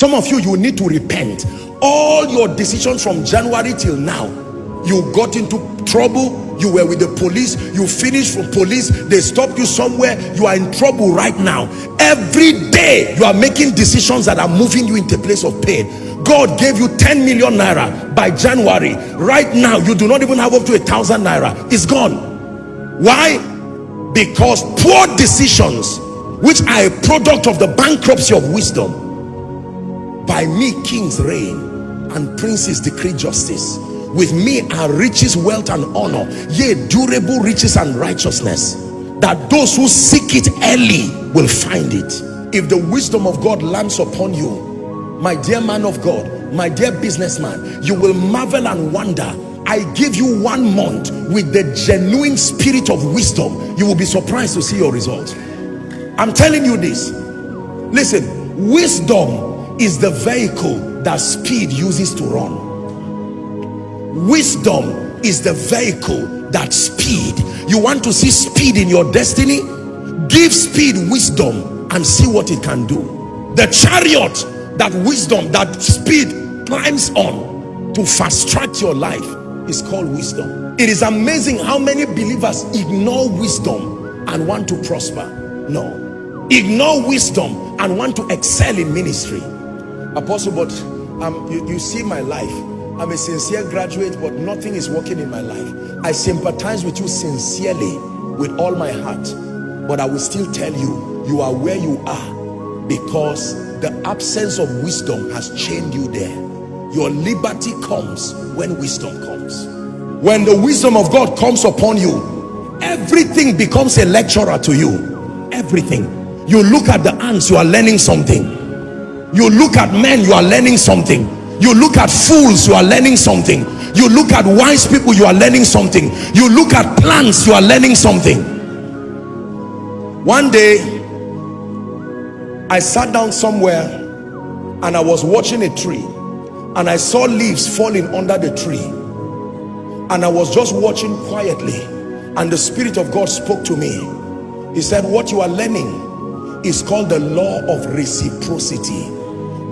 Some of you, you need to repent. All your decisions from January till now, you got into trouble, you were with the police, you finished from police, they stopped you somewhere, you are in trouble right now. Every day you are making decisions that are moving you into a place of pain. God gave you 10 million naira by January. Right now you do not even have up to 1,000 naira. It's gone. Why? Because poor decisions, which are a product of the bankruptcy of wisdom. By me kings reign and princes decree justice. With me are riches, wealth and honor, yea, durable riches and righteousness, that those who seek it early will find it. If the wisdom of God lands upon you, my dear man of God, my dear businessman, you will marvel and wonder. I give you 1 month with the genuine spirit of wisdom. You will be surprised to see your results. I'm telling you this. Listen, wisdom is the vehicle that speed uses to run. Wisdom is the vehicle that speed. You want to see speed in your destiny? Give speed wisdom and see what it can do. The chariot that wisdom, that speed climbs on to fast track your life is called wisdom. It is amazing how many believers ignore wisdom and want to prosper. No, ignore wisdom and want to excel in ministry. Apostle, but you see my life, I'm a sincere graduate, but nothing is working in my life. I sympathize with you sincerely with all my heart, but I will still tell you, you are where you are because the absence of wisdom has chained you there. Your liberty comes when wisdom comes. When the wisdom of God comes upon you, everything becomes a lecturer to you. Everything. You look at the ants, you are learning something. You look at men, you are learning something. You look at fools, you are learning something. You look at wise people, you are learning something. You look at plants, you are learning something. One day I sat down somewhere and I was watching a tree, and I saw leaves falling under the tree, and I was just watching quietly, and the Spirit of God spoke to me. He said, what you are learning is called the law of reciprocity.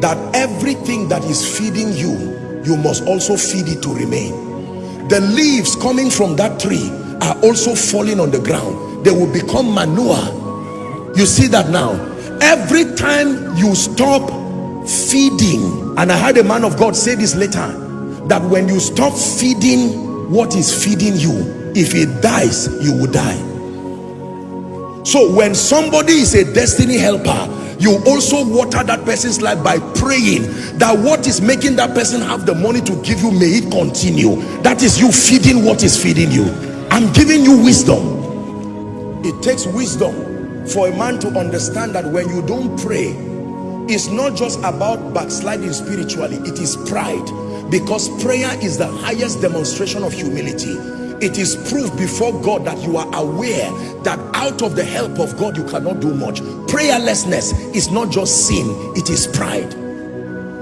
That everything that is feeding you, you must also feed it to remain. The leaves coming from that tree are also falling on the ground. They will become manure. You see that now? Every time you stop feeding, and I heard a man of God say this later, that when you stop feeding what is feeding you, if it dies, you will die. So when somebody is a destiny helper, you also water that person's life by praying that what is making that person have the money to give you, may it continue. That is you feeding what is feeding you. I'm giving you wisdom. It takes wisdom for a man to understand that when you don't pray, it's not just about backsliding spiritually, it is pride. Because prayer is the highest demonstration of humility. It is proof before God that you are aware that out of the help of God you cannot do much. Prayerlessness is not just sin, it is pride.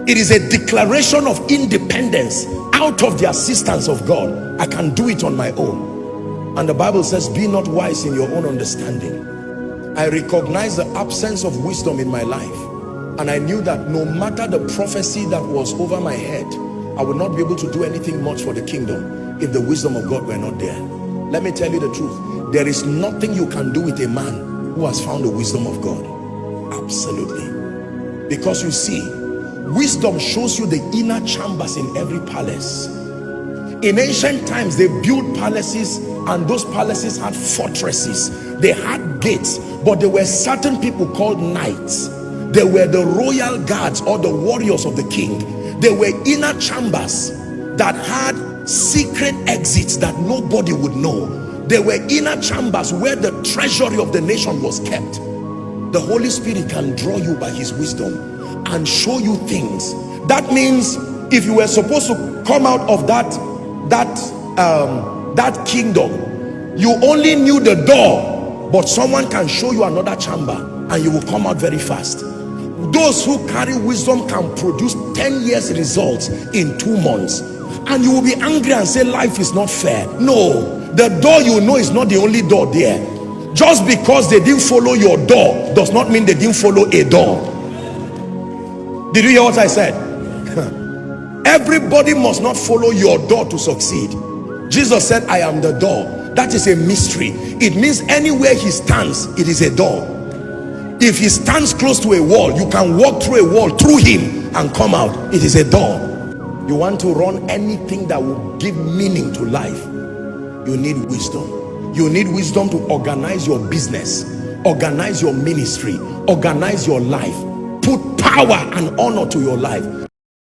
It is a declaration of independence out of the assistance of God. I can do it on my own. And the Bible says, be not wise in your own understanding. I recognize the absence of wisdom in my life, and I knew that no matter the prophecy that was over my head, I would not be able to do anything much for the kingdom if the wisdom of God were not there. Let me tell you the truth. There is nothing you can do with a man who has found the wisdom of God. Absolutely. Because you see, wisdom shows you the inner chambers in every palace. In ancient times, they built palaces, and those palaces had fortresses. They had gates, but there were certain people called knights. They were the royal guards or the warriors of the king. There were inner chambers that had secret exits that nobody would know. There were inner chambers where the treasury of the nation was kept. The Holy Spirit can draw you by his wisdom and show you things. That means if you were supposed to come out of that kingdom, you only knew the door, but someone can show you another chamber and you will come out very fast. Those who carry wisdom can produce 10 years results in 2 months, and you will be angry and say life is not fair. No, the door you know is not the only door there. Just because they didn't follow your door does not mean they didn't follow a door. Did you hear what I said? Everybody must not follow your door to succeed. Jesus said, I am the door. That is a mystery. It means anywhere he stands, it is a door. If he stands close to a wall, you can walk through a wall through him and come out. It is a door. You want to run anything that will give meaning to life, you need wisdom. You need wisdom to organize your business, organize your ministry, organize your life, put power and honor to your life.